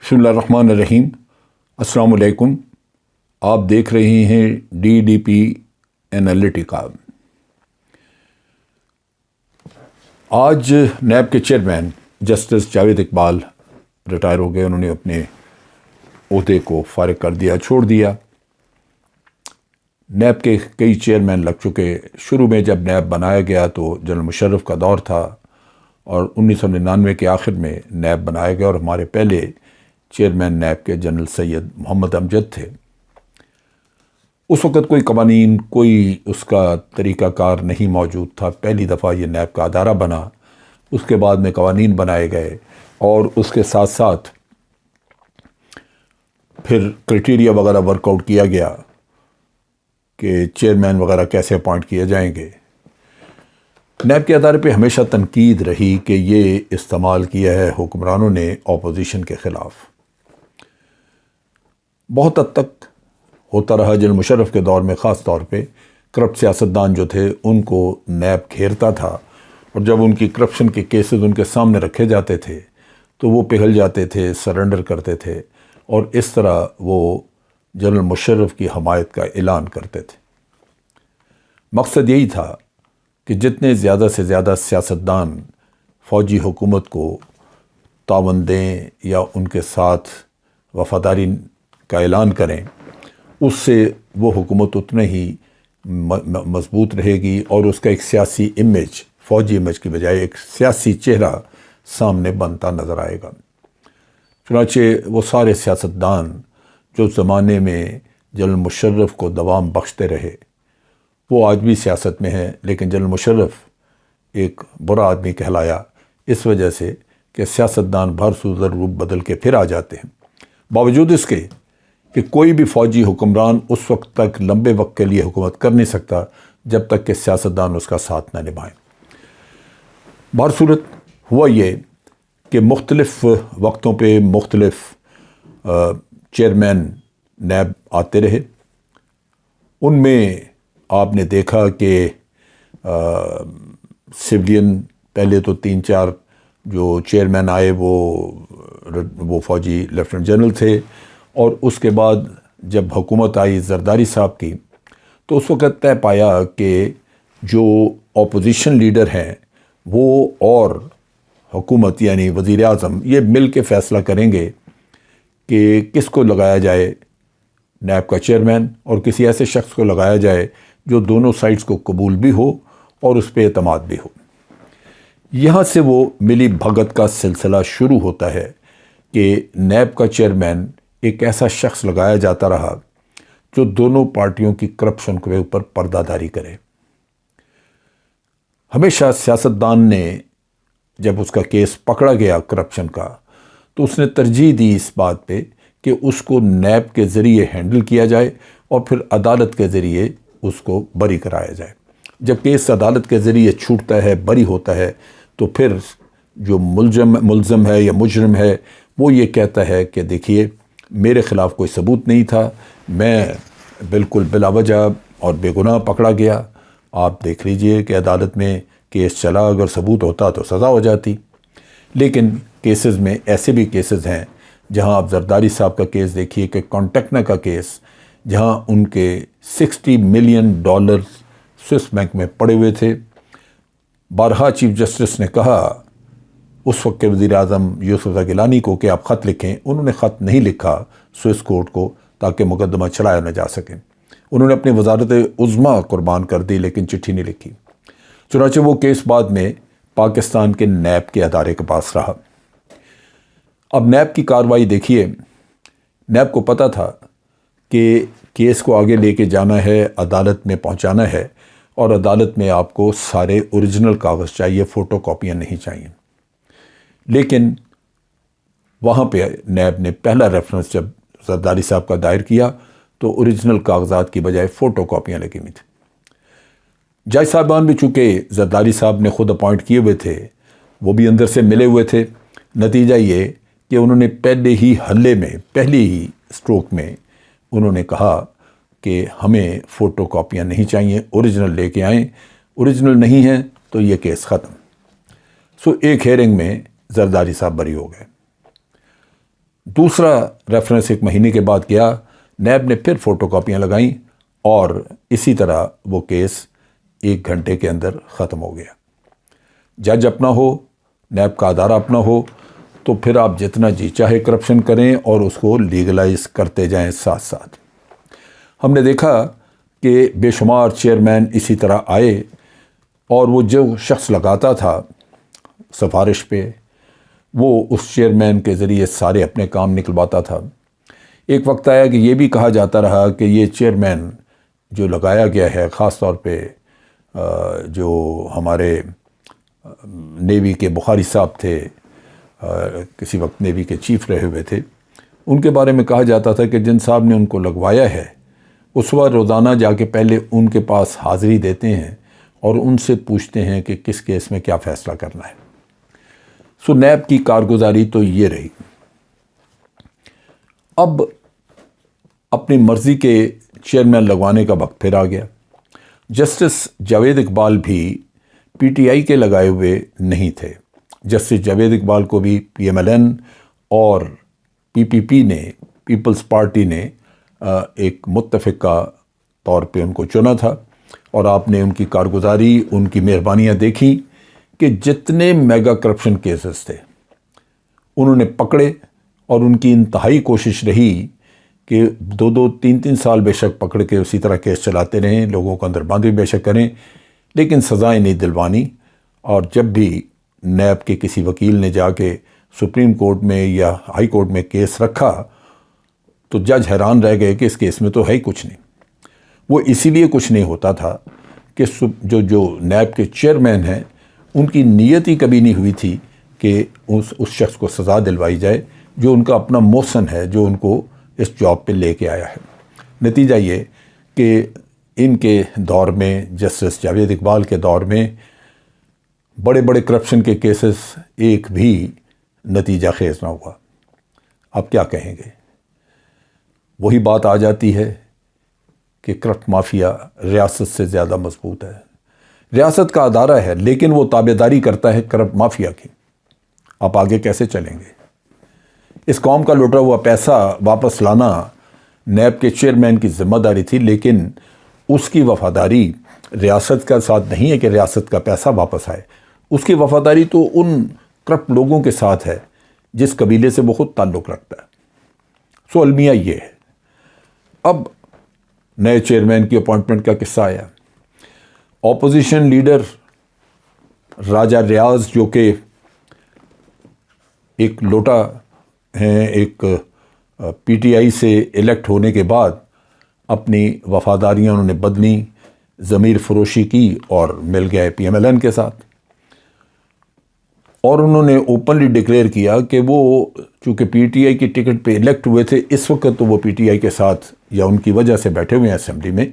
بسم اللہ الرحمن الرحیم۔ السلام علیکم۔ آپ دیکھ رہے ہیں DDP انالیٹیکا۔ آج نیب کے chairman justice Javed Iqbal retire ہو گئے۔ انہوں نے اپنے عہدے کو فارغ کر دیا، چھوڑ دیا۔ نیب کے کئی چیئرمین لگ چکے۔ شروع میں جب نیب بنایا گیا تو جنرل مشرف کا دور تھا اور 1999 کے آخر میں نیب بنایا گیا، اور ہمارے پہلے چیئرمین نیب کے جنرل سید محمد امجد تھے۔ اس وقت کوئی قوانین، کوئی اس کا طریقہ کار نہیں موجود تھا۔ پہلی دفعہ یہ نیب کا ادارہ بنا، اس کے بعد میں قوانین بنائے گئے، اور اس کے ساتھ ساتھ پھر کرائٹیریا وغیرہ ورک آؤٹ کیا گیا کہ چیئرمین وغیرہ کیسے اپوائنٹ کیے جائیں گے۔ نیب کے ادارے پہ ہمیشہ تنقید رہی کہ یہ استعمال کیا ہے حکمرانوں نے اپوزیشن کے خلاف۔ بہت حد تک ہوتا رہا۔ جنرل مشرف کے دور میں خاص طور پہ کرپٹ سیاستدان جو تھے ان کو نیب گھیرتا تھا، اور جب ان کی کرپشن کے کیسز ان کے سامنے رکھے جاتے تھے تو وہ پگھل جاتے تھے، سرنڈر کرتے تھے، اور اس طرح وہ جنرل مشرف کی حمایت کا اعلان کرتے تھے۔ مقصد یہی تھا کہ جتنے زیادہ سے زیادہ سیاستدان فوجی حکومت کو تعاون دیں یا ان کے ساتھ وفاداری کا اعلان کریں، اس سے وہ حکومت اتنے ہی مضبوط رہے گی، اور اس کا ایک سیاسی امیج، فوجی امیج کی بجائے ایک سیاسی چہرہ سامنے بنتا نظر آئے گا۔ چنانچہ وہ سارے سیاستدان جو زمانے میں جنرل مشرف کو دوام بخشتے رہے، وہ آج بھی سیاست میں ہیں، لیکن جنرل مشرف ایک برا آدمی کہلایا اس وجہ سے کہ سیاستدان بھرسوزر روپ بدل کے پھر آ جاتے ہیں، باوجود اس کے کہ کوئی بھی فوجی حکمران اس وقت تک لمبے وقت کے لیے حکومت کر نہیں سکتا جب تک کہ سیاستدان اس کا ساتھ نہ نبھائیں۔ بہرصورت ہوا یہ کہ مختلف وقتوں پہ مختلف چیئرمین نیب آتے رہے۔ ان میں آپ نے دیکھا کہ سویلین پہلے تو 3-4 جو چیئرمین آئے وہ فوجی لیفٹیننٹ جنرل تھے، اور اس کے بعد جب حکومت آئی زرداری صاحب کی تو اس وقت طے پایا کہ جو اپوزیشن لیڈر ہیں وہ اور حکومت یعنی وزیر اعظم یہ مل کے فیصلہ کریں گے کہ کس کو لگایا جائے نیب کا چیئرمین، اور کسی ایسے شخص کو لگایا جائے جو دونوں سائڈز کو قبول بھی ہو اور اس پہ اعتماد بھی ہو۔ یہاں سے وہ ملی بھگت کا سلسلہ شروع ہوتا ہے کہ نیب کا چیئرمین ایک ایسا شخص لگایا جاتا رہا جو دونوں پارٹیوں کی کرپشن کے اوپر پردہ داری کرے۔ ہمیشہ سیاستدان نے جب اس کا کیس پکڑا گیا کرپشن کا تو اس نے ترجیح دی اس بات پہ کہ اس کو نیب کے ذریعے ہینڈل کیا جائے اور پھر عدالت کے ذریعے اس کو بری کرایا جائے۔ جب کیس عدالت کے ذریعے چھوٹتا ہے، بری ہوتا ہے، تو پھر جو ملزم ہے یا مجرم ہے وہ یہ کہتا ہے کہ دیکھیے میرے خلاف کوئی ثبوت نہیں تھا، میں بالکل بلا وجہ اور بے گناہ پکڑا گیا، آپ دیکھ لیجئے کہ عدالت میں کیس چلا، اگر ثبوت ہوتا تو سزا ہو جاتی۔ لیکن کیسز میں ایسے بھی کیسز ہیں جہاں آپ زرداری صاحب کا کیس دیکھیے کہ کانٹیکنا کا کیس، جہاں ان کے $60 ملین سوئس بینک میں پڑے ہوئے تھے۔ بارہا چیف جسٹس نے کہا اس وقت کے وزیر اعظم یوسف رضا گیلانی کو کہ آپ خط لکھیں، انہوں نے خط نہیں لکھا سوئس کورٹ کو تاکہ مقدمہ چلایا نہ جا سکے۔ انہوں نے اپنی وزارت عظمیٰ قربان کر دی لیکن چٹھی نہیں لکھی۔ چنانچہ وہ کیس بعد میں پاکستان کے نیب کے ادارے کے پاس رہا۔ اب نیب کی کارروائی دیکھیے، نیب کو پتہ تھا کہ کیس کو آگے لے کے جانا ہے، عدالت میں پہنچانا ہے، اور عدالت میں آپ کو سارے اوریجنل کاغذ چاہیے، فوٹو کاپیاں نہیں چاہیے۔ لیکن وہاں پہ نیب نے پہلا ریفرنس جب زرداری صاحب کا دائر کیا تو اوریجنل کاغذات کی بجائے فوٹو کاپیاں لگی ہوئی تھیں۔ جج صاحبان بھی چونکہ زرداری صاحب نے خود اپوائنٹ کیے ہوئے تھے، وہ بھی اندر سے ملے ہوئے تھے۔ نتیجہ یہ کہ انہوں نے پہلے ہی حلے میں، پہلی ہی سٹروک میں انہوں نے کہا کہ ہمیں فوٹو کاپیاں نہیں چاہیے، اوریجنل لے کے آئیں، اوریجنل نہیں ہیں تو یہ کیس ختم۔ ایک ہیئرنگ میں زرداری صاحب بری ہو گئے۔ دوسرا ریفرنس 1 مہینے کے بعد کیا، نیب نے پھر فوٹو کاپیاں لگائیں اور اسی طرح وہ کیس 1 گھنٹے کے اندر ختم ہو گیا۔ جج اپنا ہو، نیب کا ادارہ اپنا ہو، تو پھر آپ جتنا جی چاہے کرپشن کریں اور اس کو لیگلائز کرتے جائیں ساتھ ساتھ۔ ہم نے دیکھا کہ بے شمار چیئرمین اسی طرح آئے اور وہ جو شخص لگاتا تھا سفارش پہ، وہ اس چیئرمین کے ذریعے سارے اپنے کام نکلواتا تھا۔ ایک وقت آیا کہ یہ بھی کہا جاتا رہا کہ یہ چیئرمین جو لگایا گیا ہے، خاص طور پہ جو ہمارے نیوی کے بخاری صاحب تھے، کسی وقت نیوی کے چیف رہے ہوئے تھے، ان کے بارے میں کہا جاتا تھا کہ جن صاحب نے ان کو لگوایا ہے اس وقت روزانہ جا کے پہلے ان کے پاس حاضری دیتے ہیں اور ان سے پوچھتے ہیں کہ کس کیس میں کیا فیصلہ کرنا ہے۔ سو نیب کی کارگزاری تو یہ رہی۔ اب اپنی مرضی کے چیئرمین لگوانے کا وقت پھر آ گیا۔ جسٹس جاوید اقبال بھی پی ٹی آئی کے لگائے ہوئے نہیں تھے۔ جسٹس جاوید اقبال کو بھی پی ایم ایل این اور پی پی پی نے، پیپلز پارٹی نے ایک متفقہ طور پہ ان کو چنا تھا، اور آپ نے ان کی کارگزاری، ان کی مہربانیاں دیکھی کہ جتنے میگا کرپشن کیسز تھے انہوں نے پکڑے، اور ان کی انتہائی کوشش رہی کہ 2-3 سال بے شک پکڑ کے اسی طرح کیس چلاتے رہیں، لوگوں کو اندر بند بھی بے شک کریں، لیکن سزائیں نہیں دلوانی۔ اور جب بھی نیب کے کسی وکیل نے جا کے سپریم کورٹ میں یا ہائی کورٹ میں کیس رکھا تو جج حیران رہ گئے کہ اس کیس میں تو ہے ہی کچھ نہیں۔ وہ اسی لیے کچھ نہیں ہوتا تھا کہ جو نیب کے چیئرمین ہیں ان کی نیت ہی کبھی نہیں ہوئی تھی کہ اس شخص کو سزا دلوائی جائے جو ان کا اپنا محسن ہے، جو ان کو اس جاب پہ لے کے آیا ہے۔ نتیجہ یہ کہ ان کے دور میں، جسٹس جاوید اقبال کے دور میں، بڑے بڑے کرپشن کے کیسز ایک بھی نتیجہ خیز نہ ہوا۔ اب کیا کہیں گے؟ وہی بات آ جاتی ہے کہ کرپٹ مافیا ریاست سے زیادہ مضبوط ہے۔ ریاست کا ادارہ ہے لیکن وہ تابعداری کرتا ہے کرپٹ مافیا کی۔ آپ آگے کیسے چلیں گے؟ اس قوم کا لوٹا ہوا پیسہ واپس لانا نیب کے چیئرمین کی ذمہ داری تھی، لیکن اس کی وفاداری ریاست کا ساتھ نہیں ہے کہ ریاست کا پیسہ واپس آئے۔ اس کی وفاداری تو ان کرپٹ لوگوں کے ساتھ ہے جس قبیلے سے وہ خود تعلق رکھتا ہے۔ سو المیہ یہ ہے۔ اب نئے چیئرمین کی اپوائنٹمنٹ کا قصہ آیا۔ اپوزیشن لیڈر راجہ ریاض، جو کہ ایک لوٹا ہیں، ایک پی ٹی آئی سے الیکٹ ہونے کے بعد اپنی وفاداریاں انہوں نے بدلی، ضمیر فروشی کی اور مل گئے پی ایم ایل این کے ساتھ، اور انہوں نے اوپنلی ڈکلیئر کیا کہ وہ چونکہ پی ٹی آئی کی ٹکٹ پہ الیکٹ ہوئے تھے، اس وقت تو وہ پی ٹی آئی کے ساتھ یا ان کی وجہ سے بیٹھے ہوئے ہیں اسمبلی میں،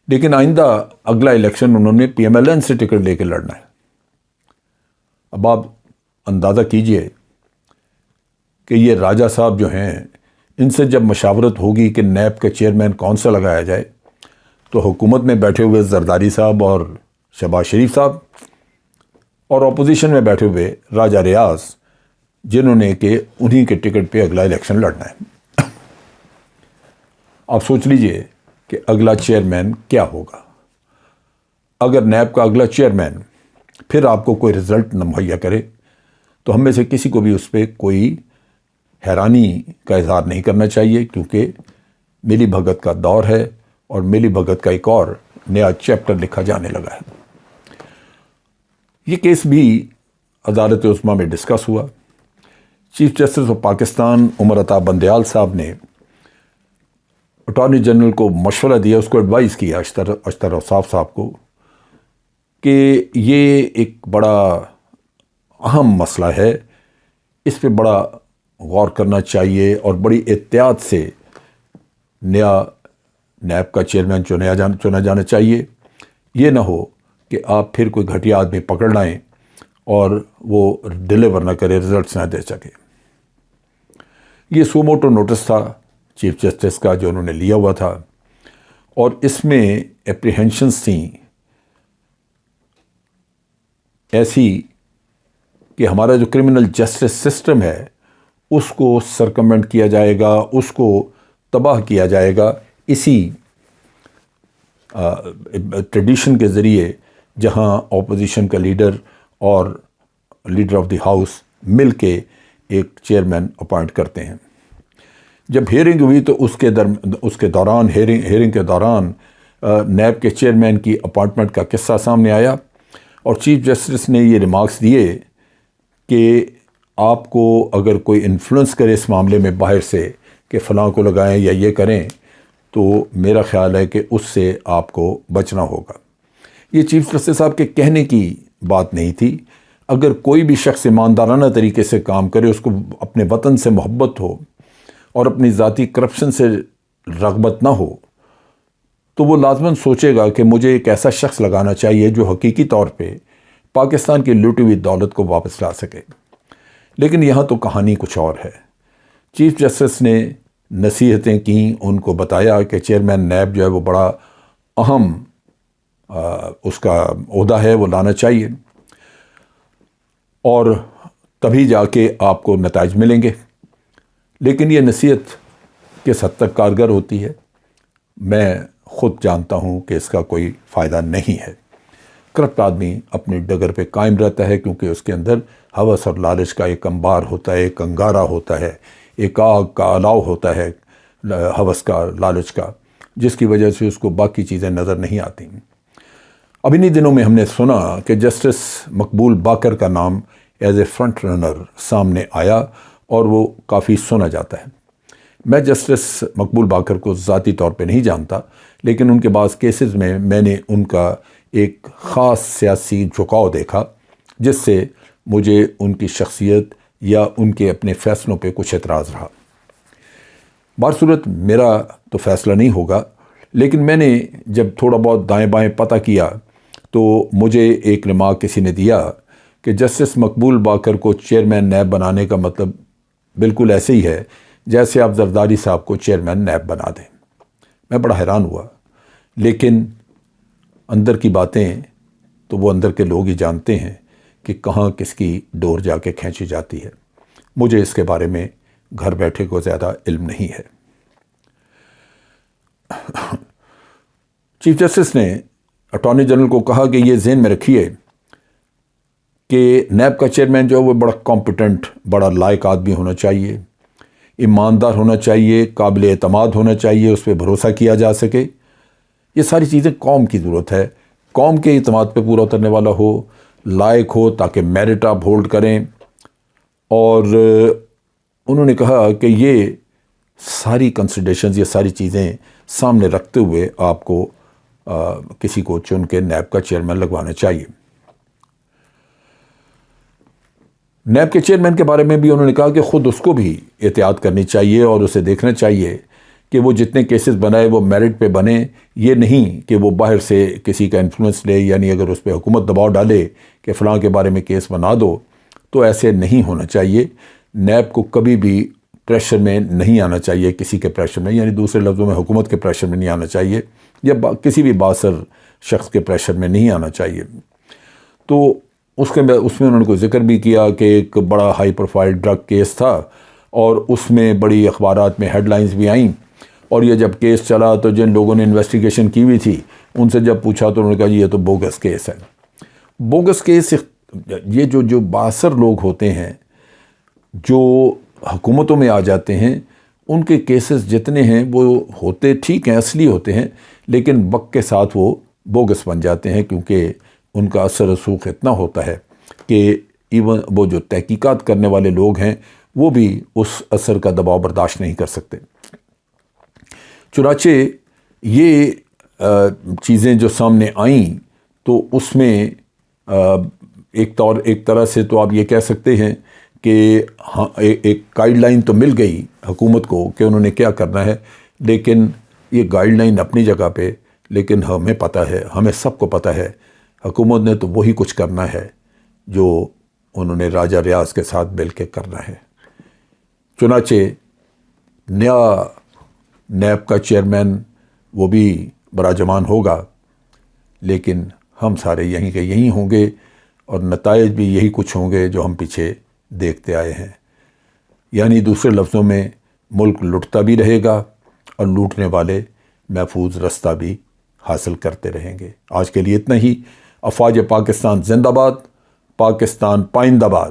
لیکن آئندہ اگلا الیکشن انہوں نے پی ایم ایل این سے ٹکٹ لے کے لڑنا ہے۔ اب آپ اندازہ کیجئے کہ یہ راجہ صاحب جو ہیں، ان سے جب مشاورت ہوگی کہ نیب کا چیئرمین کون سا لگایا جائے، تو حکومت میں بیٹھے ہوئے زرداری صاحب اور شہباز شریف صاحب، اور اپوزیشن میں بیٹھے ہوئے راجہ ریاض، جنہوں نے کہ انہی کے ٹکٹ پہ اگلا الیکشن لڑنا ہے۔ آپ سوچ لیجئے کہ اگلا چیئرمین کیا ہوگا۔ اگر نیب کا اگلا چیئرمین پھر آپ کو کوئی رزلٹ نہ مہیا کرے تو ہم میں سے کسی کو بھی اس پہ کوئی حیرانی کا اظہار نہیں کرنا چاہیے، کیونکہ ملی بھگت کا دور ہے اور ملی بھگت کا ایک اور نیا چیپٹر لکھا جانے لگا ہے۔ یہ کیس بھی عدالت عظمیٰ میں ڈسکس ہوا۔ Chief justice of Pakistan Umar Ata Bandial صاحب نے اٹارنی جنرل کو مشورہ دیا، اس کو ایڈوائز کیا، اشتر اوصاف صاحب کو، کہ یہ ایک بڑا اہم مسئلہ ہے، اس پہ بڑا غور کرنا چاہیے اور بڑی احتیاط سے نیا نیب کا چیئرمین چنا جانا چاہیے۔ یہ نہ ہو کہ آپ پھر کوئی گھٹیا آدمی پکڑ لائیں اور وہ ڈیلیور نہ کرے، رزلٹس نہ دے سکے۔ یہ سوموٹو نوٹس تھا چیف جسٹس کا جو انہوں نے لیا ہوا تھا، اور اس میں اپریہنشنس تھیں ایسی کہ ہمارا جو کرمنل جسٹس سسٹم ہے اس کو سرکمنٹ کیا جائے گا، اس کو تباہ کیا جائے گا، اسی ٹریڈیشن کے ذریعے، جہاں اپوزیشن کا لیڈر اور لیڈر آف دی ہاؤس مل کے ایک چیئرمین اپوائنٹ کرتے ہیں۔ جب ہیئرنگ ہوئی تو اس کے دوران ہیئرنگ کے دوران نیب کے چیئرمین کی اپوائنٹمنٹ کا قصہ سامنے آیا، اور چیف جسٹس نے یہ ریمارکس دیے کہ آپ کو اگر کوئی انفلوئنس کرے اس معاملے میں باہر سے کہ فلاں کو لگائیں یا یہ کریں، تو میرا خیال ہے کہ اس سے آپ کو بچنا ہوگا۔ یہ چیف جسٹس صاحب کے کہنے کی بات نہیں تھی۔ اگر کوئی بھی شخص ایماندارانہ طریقے سے کام کرے، اس کو اپنے وطن سے محبت ہو اور اپنی ذاتی کرپشن سے رغبت نہ ہو، تو وہ لازماً سوچے گا کہ مجھے ایک ایسا شخص لگانا چاہیے جو حقیقی طور پہ پاکستان کی لوٹی ہوئی دولت کو واپس لا سکے۔ لیکن یہاں تو کہانی کچھ اور ہے۔ چیف جسٹس نے نصیحتیں کیں، ان کو بتایا کہ چیئرمین نیب جو ہے وہ بڑا اہم اس کا عہدہ ہے، وہ لانا چاہیے، اور تبھی جا کے آپ کو نتائج ملیں گے۔ لیکن یہ نصیحت کس حد تک کارگر ہوتی ہے، میں خود جانتا ہوں کہ اس کا کوئی فائدہ نہیں ہے۔ کرپٹ آدمی اپنی ڈگر پہ قائم رہتا ہے، کیونکہ اس کے اندر ہوس اور لالچ کا ایک انبار ہوتا ہے، ایک انگارہ ہوتا ہے، ایک آگ کا الاؤ ہوتا ہے ہوس کا، لالچ کا، جس کی وجہ سے اس کو باقی چیزیں نظر نہیں آتی۔ اب انہی دنوں میں ہم نے سنا کہ جسٹس مقبول باقر کا نام ایز اے فرنٹ رنر سامنے آیا، اور وہ کافی سنا جاتا ہے۔ میں جسٹس مقبول باقر کو ذاتی طور پہ نہیں جانتا، لیکن ان کے بعض کیسز میں نے ان کا ایک خاص سیاسی جھکاؤ دیکھا، جس سے مجھے ان کی شخصیت یا ان کے اپنے فیصلوں پہ کچھ اعتراض رہا۔ بہرصورت میرا تو فیصلہ نہیں ہوگا، لیکن میں نے جب تھوڑا بہت دائیں بائیں پتہ کیا تو مجھے ایک ریمارک کسی نے دیا کہ جسٹس مقبول باقر کو چیئرمین نیب بنانے کا مطلب بالکل ایسے ہی ہے جیسے آپ زرداری صاحب کو چیئرمین نیب بنا دیں۔ میں بڑا حیران ہوا، لیکن اندر کی باتیں تو وہ اندر کے لوگ ہی جانتے ہیں کہ کہاں کس کی ڈور جا کے کھینچی جاتی ہے۔ مجھے اس کے بارے میں گھر بیٹھے کو زیادہ علم نہیں ہے۔ چیف جسٹس نے اٹارنی جنرل کو کہا کہ یہ ذہن میں رکھیے کہ نیب کا چیئرمین جو ہے وہ بڑا کمپیٹنٹ، بڑا لائق آدمی ہونا چاہیے، ایماندار ہونا چاہیے، قابل اعتماد ہونا چاہیے، اس پہ بھروسہ کیا جا سکے۔ یہ ساری چیزیں قوم کی ضرورت ہے، قوم کے اعتماد پہ پورا اترنے والا ہو، لائق ہو، تاکہ میرٹ آپ ہولڈ کریں۔ اور انہوں نے کہا کہ یہ ساری کنسیڈریشنز، یہ ساری چیزیں سامنے رکھتے ہوئے آپ کو کسی کو چن کے نیب کا چیئرمین لگوانا چاہیے۔ نیب کے چیئرمین کے بارے میں بھی انہوں نے کہا کہ خود اس کو بھی احتیاط کرنی چاہیے اور اسے دیکھنا چاہیے کہ وہ جتنے کیسز بنائے وہ میرٹ پہ بنے، یہ نہیں کہ وہ باہر سے کسی کا انفلوئنس لے، یعنی اگر اس پہ حکومت دباؤ ڈالے کہ فلاں کے بارے میں کیس بنا دو، تو ایسے نہیں ہونا چاہیے۔ نیب کو کبھی بھی پریشر میں نہیں آنا چاہیے، کسی کے پریشر میں، یعنی دوسرے لفظوں میں حکومت کے پریشر میں نہیں آنا چاہیے، یا کسی بھی باثر شخص کے پریشر میں نہیں آنا چاہیے۔ تو اس میں انہوں نے کوئی ذکر بھی کیا کہ ایک بڑا ہائی پروفائل ڈرگ کیس تھا، اور اس میں بڑی اخبارات میں ہیڈ لائنز بھی آئیں، اور یہ جب کیس چلا تو جن لوگوں نے انویسٹیگیشن کی ہوئی تھی ان سے جب پوچھا تو انہوں نے کہا جی یہ تو بوگس کیس ہے۔ بوگس کیس، یہ جو باثر لوگ ہوتے ہیں جو حکومتوں میں آ جاتے ہیں، ان کے کیسز جتنے ہیں وہ ہوتے ٹھیک ہیں، اصلی ہوتے ہیں، لیکن وقت کے ساتھ وہ بوگس بن جاتے ہیں، کیونکہ ان کا اثر رسوخ اتنا ہوتا ہے کہ ایون وہ جو تحقیقات کرنے والے لوگ ہیں وہ بھی اس اثر کا دباؤ برداشت نہیں کر سکتے۔ چنانچہ یہ چیزیں جو سامنے آئیں تو اس میں ایک طرح سے تو آپ یہ کہہ سکتے ہیں کہ ہاں ایک گائیڈ لائن تو مل گئی حکومت کو کہ انہوں نے کیا کرنا ہے، لیکن یہ گائیڈ لائن اپنی جگہ پہ، لیکن ہمیں پتہ ہے، ہمیں سب کو پتہ ہے، حکومت نے تو وہی کچھ کرنا ہے جو انہوں نے راجہ ریاض کے ساتھ مل کے کرنا ہے۔ چنانچہ نیا نیب کا چیئرمین وہ بھی براجمان ہوگا، لیکن ہم سارے یہیں کے یہیں ہوں گے، اور نتائج بھی یہی کچھ ہوں گے جو ہم پیچھے دیکھتے آئے ہیں۔ یعنی دوسرے لفظوں میں ملک لٹتا بھی رہے گا اور لوٹنے والے محفوظ رستہ بھی حاصل کرتے رہیں گے۔ آج کے لیے اتنا ہی۔ افواج پاکستان زندہ باد، پاکستان پائندہ باد۔